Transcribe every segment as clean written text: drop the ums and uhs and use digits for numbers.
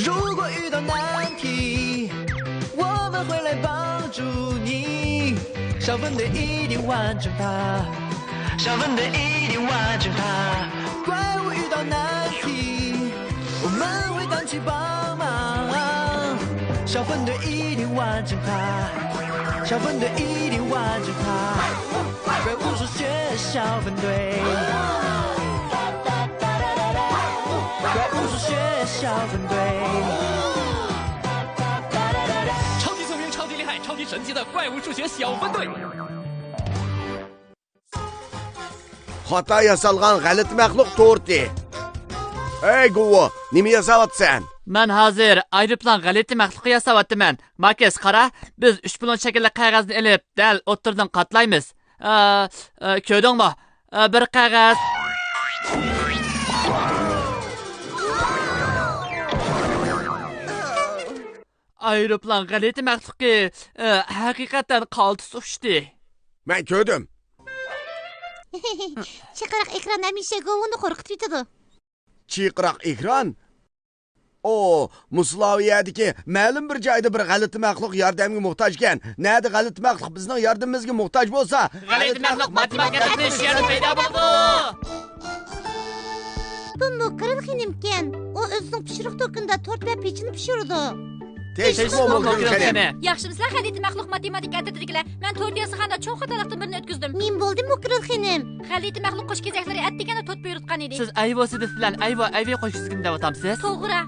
如果遇到难题，我们会来帮助你。小分队一定完成它，小分队一定完成它。怪物遇到难题，我们会荡起帮忙。小分队一定完成它，小分队一定完成它。怪物数学小分队，怪物数学小分队。超级聪明、超级厉害、超级神奇的怪物数学小分队。 Xato yasalgan g'alati maxluq to'rti. Ey Guvo, nima yasayapsan? Men hozir aeroplan g'alati maxluq yasayapman. Markes qara, biz 3 bulon shaklli qog'ozni olib, dal o'tirdan qatlaymiz. Ko'rdingmi? Bir qog'oz. Aeroplan g'alati maxluqi haqiqatan qaltis uçdi. Men ko'rdim. Chiqiriq ekran hamisha govuni qo'rqitib yutadi. Chiqiriq ekran? O, Muslaviyadagi ma'lum bir joyda bir g'alati maxluq yordamga muhtoj ekan. Nada g'alati maxluq bizning yordamimizga muhtoj bo'lsa, g'alati maxluq matematikada ishlar paydo bo'ldi. Bu Muqiril xonimkan. U o'zining pishiriq to'kinda to'rt va pechini pishirdi. Yaxshimizlar, g'alati maxluq matematika atratidagilar. Men to'rt yasaganda cho'ng xatolikdan birini o'tkazdim. Men bo'ldim Muqiril xonim. G'alati maxluq qo'sh kezaklari atdiganda to'rt buyurtgan edi. Siz ayvosiz bilan ayvo qo'shishgan deb o'tamsiz? To'g'ri.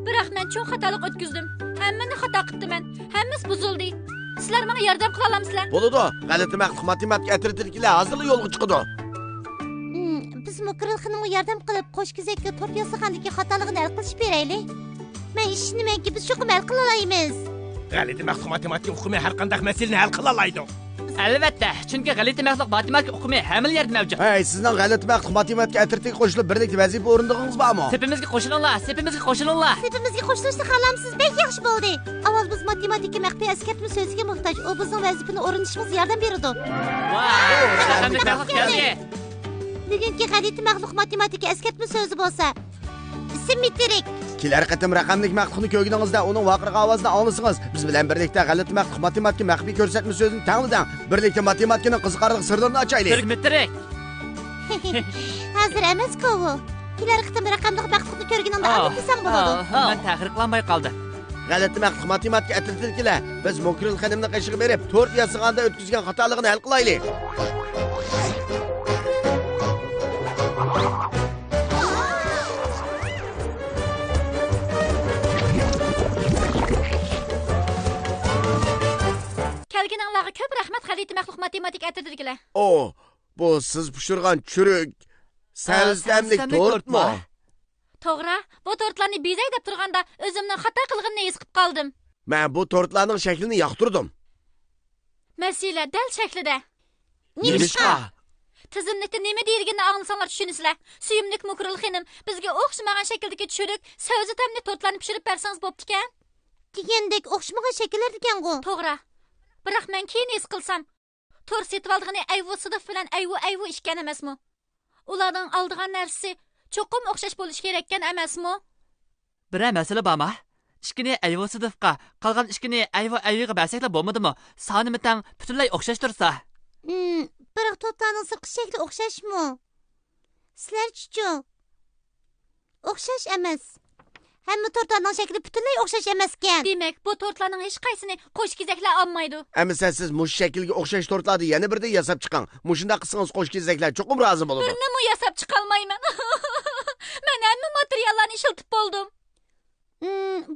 Biroq men cho'ng xatolik o'tkazdim. Hammani xato qildim. Hammasi buzildi. Sizlar menga yordam qila olamsizlar? Bo'ladi. G'alati maxluq matematika atratidagilar hozirlik yo'lga chiqadi. Biz Muqiril xonimga yordam qilib qo'sh kezakka to'rt yasagandagi xatoligini hal qilib beraylik. Men ishnimanki biz shu hal qila olamiz. G'alati maxluq matematika uqumi har qanday masalani hal qila oladi. Albatta, chunki g'alati maxluq matematika uqumi hamma yerda mavjud. Hey, sizning g'alati maxluq matematika atratiga qo'shilib birlikda vazifa o'rindig'ingiz bormi? Sepimizga qo'shilinglar, sepimizga qo'shilinglar. Sepimizga qo'shilishni xohlamsiz, bek yaxshi bo'ldi. Avval biz matematika maxfiy eskartma so'ziga muhtoj. U bizning vazifani o'rnatishimizga yordam beradi. Bugungi g'alati maxluq matematika eskartma so'zi bo'lsa, simmetrik. Kelar qatim raqamlik maxluqni ko'rganingizda uning vaqirga ovozini anglasangiz, biz bilan birlikda g'alati maxluq matematika maxfiy ko'rsatma so'zini tanglading. Birlikda matematikaning qiziqarli sirlarini ochaylik. Simmetrik. Hozir emas ko'vu. Kelar qatim raqamlik maxluqni ko'rganingda anglashsang bo'ladi. Men tahriqlanmay qoldi. G'alati maxluq matematika atratidagilar biz Muqiril xonimning qishig'i berib, 4 yasaganda o'tkazgan xatoligini hal qilaylik. Kelganinglarga ko'p rahmat, g'alati maxluq matematika atratidagilar. O, bu siz pishirgan churuk, sarsamlik tortmi? To'g'ri, bu tortlarni bezay deb turganda o'zimning xato qilganini his qilib qoldim. Men bu tortlarning shaklini yoqtirdim. Masala dal shaklida. Nimishqa? Tizimlikda nima deyilganini anglasanglar tushunasizlar. Suyimlik Muqiril xonim, bizga o'xshamagan shakldagi churuk, savzi tamli tortlarni pishirib bersangiz bo'pti-kan? Degandek o'xshamagan shakllar ekan-ku. To'g'ri. Biroq men keyin his qilsam, to'rt setib olgani ayvu sidif bilan ayvu ishgan emasmi? Ularning oldigan narsasi cho'qim o'xshash bo'lishi kerak ekan emasmi? Bir masala bormi? Ishkini ayvo sidifqa, qolgan ishkini ayvoga barsaklar bo'lmadimi? Sonimi tang butunlay o'xshash tursa. Biroq to'rtlarning sirtqi shakli o'xshashmi? Sizlar-chi? O'xshash emas. Hamma tortlarning shakli butunlay o'xshash emas ekan. Demak, bu tortlarning hech qaysini qo'sh kezaklar olmaydi. Ammo siz mush shaklga o'xshash tortlarni yana birda yasab chiqing. Mushunda qilsangiz qo'sh kezaklar cho'qim rozi bo'ladi. Birini yasab chiqa olmayman. Men hamma materiallarni ishlatib bo'ldim.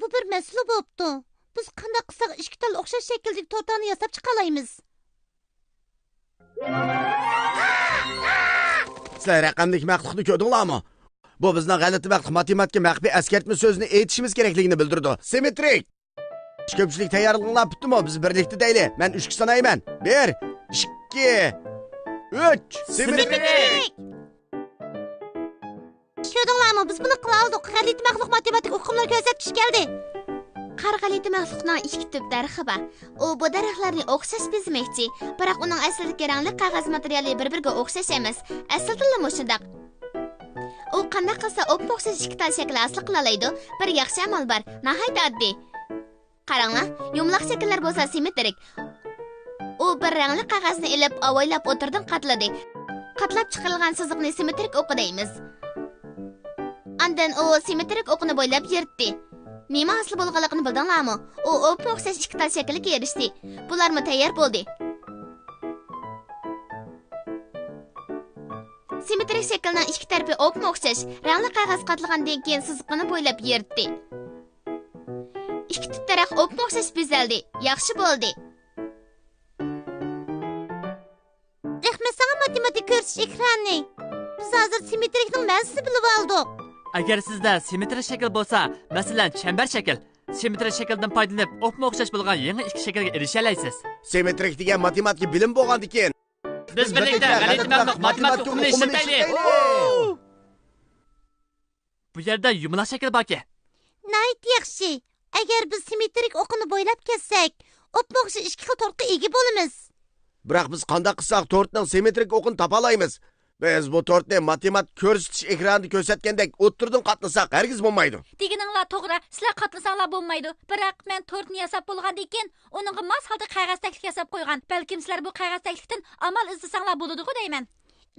Bu bir masala bo'pti. Biz qanday qilsak ikki tal o'xshash shakldagi tortlarni yasab chiqa olamiz. Sizlar raqamlik maxluqni ko'rdinglarmi? Bu bizning g'alati maxluq matematika maxfiy eskartma so'zini aytishimiz kerakligini bildirdi. Simmetrik. Ko'pchilik tayyorlig'inglar bitdimi? Biz birlikda deylik. Men 3 sanayman. 1 2 3 Simmetrik. Ko'rdinglarmi? Biz buni qila oldik. G'alati maxluq matematika uqumlar ko'rsatish keldi. Qarg'alati maxluqning ikki tip darxi bor. U bu daraxtlarni o'xshash bezmoqchi, biroq uning aslidagi rangli qog'oz materiali bir-biriga o'xshash emas. Aslida shundaq. U qanday qilsa opma o'xshash ikki tal shakl asli qila oladi. Bir yaxshi amal bor. Nihoyat oddiy. Qaranglar, yumaloq shakllar bo'lsa simmetrik. U bir rangli qog'ozni ilib, avaylab o'tirdan qatladi. Qatlab chiqarilgan siziqni simmetrik o'qi deymiz. Andan u simmetrik o'qini bo'ylab yirtdi. Nima asli bo'lganligini bildinglarmi? U opma o'xshash ikki tal shaklga erishdi. Bularmi tayyor bo'ldi? Simmetrik shaklning ikki tarafi opma o'xshash, rangli qog'oz qatlagandan keyin siziqini bo'ylab yirtdi. Ikki taraf opma o'xshash bezaldi. Yaxshi bo'ldi. Rahmat sana matematik ko'rsatish ekrani. Biz hozir simmetrikning ma'nosini bilib oldik. Agar sizda simmetrik shakl bo'lsa, masalan, chambar shakl, simmetrik shakldan foydalanib, opma o'xshash bo'lgan yangi ikki shaklga erisha olasiz. Simmetrik degan matematik bilim bo'lgan ekan. Biz birlikda g'alati ma'lumot matematik o'qimini ishlataylik. Bu yerda yumaloq shakl borki. Nayt yaxshi. Agar biz simmetrik o'qini bo'ylab ketsak, opma o'xshash ikki xil to'rtga ega bo'lamiz. Biroq biz qanday qilsak to'rtning simmetrik o'qini topa olamiz. Biz bu to'rtni matematik ko'rsatish ekranida ko'rsatgandek o'ttirdan qatlasak hargiz bo'lmaydi. Deganinglar to'g'ri, sizlar qatlasanglar bo'lmaydi. Biroq men to'rtni yasab bo'lgandan keyin uningga mos holda qog'oz taklif yasab qo'ygan. Balkim sizlar bu qog'oz taklifdan amal izlasanglar bo'ladi-ku deyman.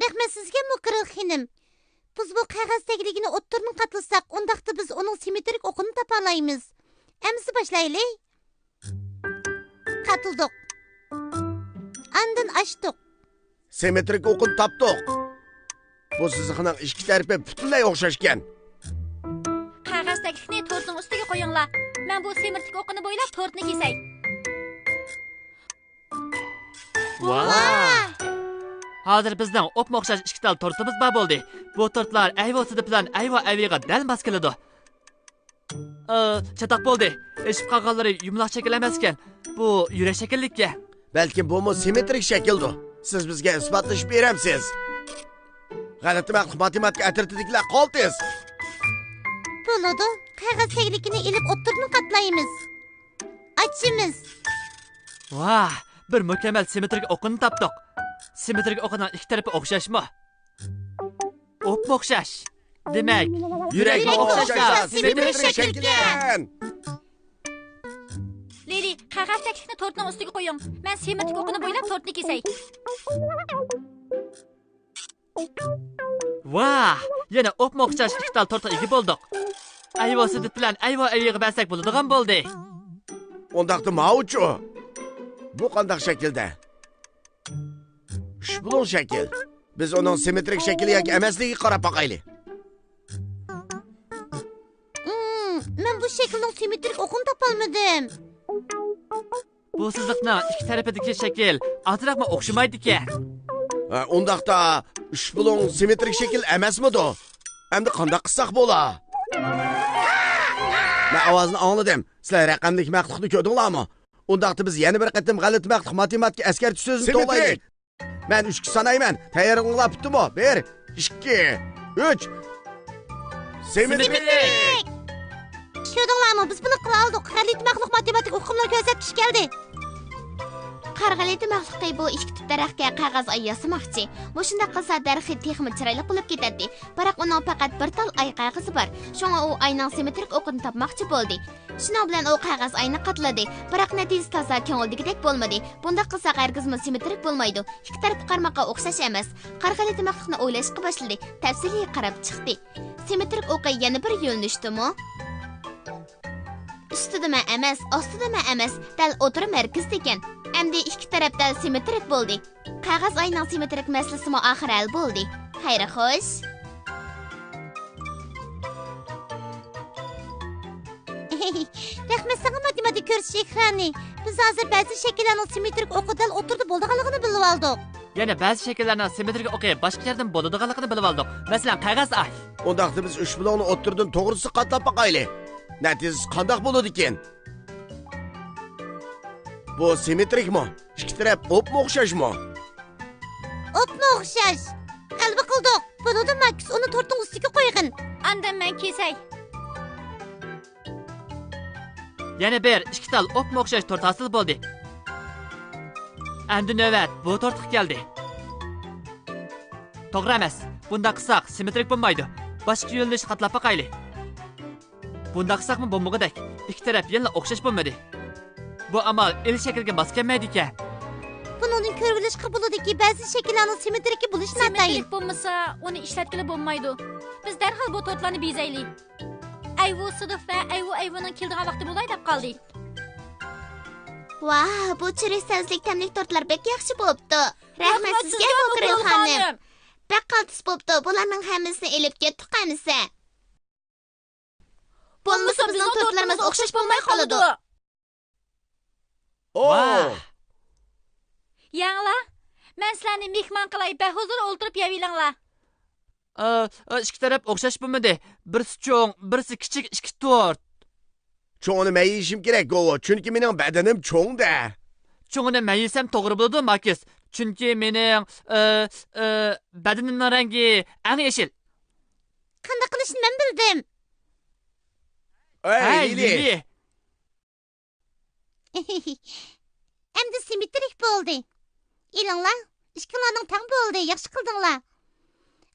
Rahmat sizga Mukril xonim. Biz bu qog'oz taklifini o'ttirdan qatlasak, undaqda biz uning simmetrik o'qini topa olamiz. Emsi boshlaylik. Qatıldık. Andın açtık. Simmetrik o'qini topdik. Bu siziqning ikki tarafi butunlay o'xshashgan. Qog'oz taklifni to'rtning ustiga qo'yinglar. Men bu simmetrik o'qini bo'ylab to'rtni kesay. Hozir bizning opma o'xshash ikki tal tortimiz bor bo'ldi. Bu tortlar ayvosida bilan ayva-ayviga dal mos keladi. Chatoq bo'ldi. Eshib qolganlari yumaloq shakl emas ekan. Bu yurak shakllikka. Balki bu simmetrik shakldir. Siz bizga isbotlashib beramsiz. G'alati matematik atirtidiklar qoldiz. Bo'ladi. Qog'oz taklifini ilib o'ttirdan qatlaymiz. Açimiz. Vah, bir mukammal simmetrik o'qini topdik. Simmetrik o'qining ikki tarafi o'xshashmi? Opma o'xshash. Demak, yurakga o'xshash simmetrik shaklgan. Lili, qog'oz taklifni to'rtning ustiga qo'ying. Men simmetrik o'qini bo'ylab to'rtni kesay. Vah, yana opma o'xshash ikki tal tortga ega bo'ldik. Ayvosida bilan ayva-ayviga bersak bo'ladigan bo'ldi. Undaqda mauchu. Bu qanday shaklda? Shpulon shakl. Biz uning simmetrik shakli yoki emasligiga qarab boqaylik. Men bu shaklning simmetrik o'qini topolmadim. Bu siziqning ikki tarafidagi shakl ozroqmi o'xshamaydi-ki? Undaqda shpulon simmetrik shakl emasmidi? Endi qanday qilsak bo'la? Men ovozni angladim. Sizlar raqamlik maqtuqni ko'rdinglarmi? Undaqda biz yana bir qatim g'alati maqtuq matematik askarchi so'zini to'g'rilaylik. Men 3 sanayman. Tayyorlanib bitdimi? 1, 2, 3. Simmetrik. Ko'rdinglarmi? Biz buni qila oldik. G'alati maqtuq matematik o'qimlar ko'rsatish keldi. Qarg'alati maxluqay bu ikki tip daraxtga qog'oz oy yasamoqchi. Bu shunday qilsa daraxt texmi chiroyli bo'lib ketadi. Biroq uning faqat bir tal oy qog'ozi bor. Shunga u oyning simmetrik o'qini topmoqchi bo'ldi. Shuning bilan u qog'oz oyni qatladi. Biroq natijasi toza ko'ngildagidek bo'lmadi. Bunda qilsa hargizmi simmetrik bo'lmaydi. Ikki taraf qarmoqqa o'xshash emas. Qarg'alati maxluqni o'ylashga boshladi. Tafsiliy qarab chiqdi. Simmetrik o'qi yana bir yo'linishdimi? Ustidama emas, ostidama emas, dal o'tirib markazda ekan. Endi ikki tarafda simmetrik bo'ldi. Qog'oz oyning simmetrik masalasimi oxir hal bo'ldi. Xayri xo'sh. Rahmat sana matematik ko'rsatish ekrani. Biz hozir ba'zi shakllarning simmetrik o'qidan o'tirdi bo'lganligini bilib oldik. Yana ba'zi shakllarning simmetrik o'qi boshqa yerdan bo'ladiganligini bilib oldik. Masalan, qog'oz oy. Undaqda biz shpulonni o'ttirdan to'g'risi qatlab boqaylik. Natijasi qanday bo'ladi ekan? Bu simmetrikmi? Ikki taraf opma o'xshashmi? Opma o'xshash. Qalbi qildik. Bo'ladi, Max uni to'rtning ustiga qo'ygin. Andan men kesay. Yana bir ikki tal opma o'xshash to'rt hosil bo'ldi. Endi navbat bu to'rtga keldi. To'g'ri emas. Bunda qilsak simmetrik bo'lmaydi. boshqa yo'ldosh qatlab boqayli. Bundaq qilsaqmi bo'lmag'idek. Ikki taraf yana o'xshash bo'lmadi. Bu amal el shakliga mos kelmaydi ekan. Bunun körülüş kabuludaki bazı şekillerinin simetriki buluşuna dayın. Simetrik bo'lmasa, uni ishlatkili bo'lmaydi. Biz darhol bu tortlarni bezaylik. Ayvu Sidif va Ayvuning keldigan vaqti bo'lay deb qoldik. Vah, bu chiristazlik tamlik tortlar bek yaxshi bo'libdi. Rahmat sizga Mukril xonim. Bek qaltis bo'libdi. Bularning hammasini elib ketdik qanisi. Bo'lmasa bizning tortlarimiz o'xshash bo'lmay qoladi. Oo. Yanglar, men sizlarni mehmon qilay, bahuzur o'ltirib yeyinglar. Ikki taraf o'xshash bo'lmadi. Birisi cho'ng, birisi kichik ikki tort. Çoğunu mən yeyişim gerek o. Çünkü benim bedenim çoğun da. Cho'ngini men yesam to'g'ri bo'ladi, Markes. Chunki mening badanimning rangi ang yashil. Qanday qilishni men bildim. Ey Lili. Endi simetrik bo'ldi. Elinglar, ishqalaring tang bo'ldi. Yaxshi qildinglar.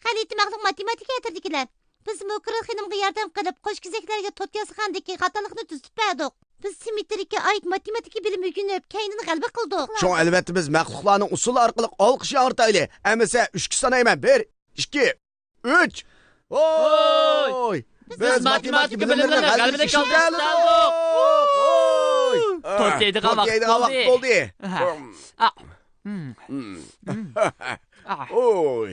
G'alati mag'lub matematika atirdikilar. Biz Mukril xonimga yordam qilib, qo'shkizaklarga to'rt yozgandagi xatolikni tuzib berdik. Biz simetrikka oid matematika bilimi o'rganib, keyin g'alaba qildik. Çoğun elbette biz məxluqlarning usuli orqali olqish ortayli. Əməsə 3 sanayman. 1 2 3. Oy! Biz matematika bilimlarini g'alaba qildik. To'rt yeydigan vaqt bo'ldi. Oy.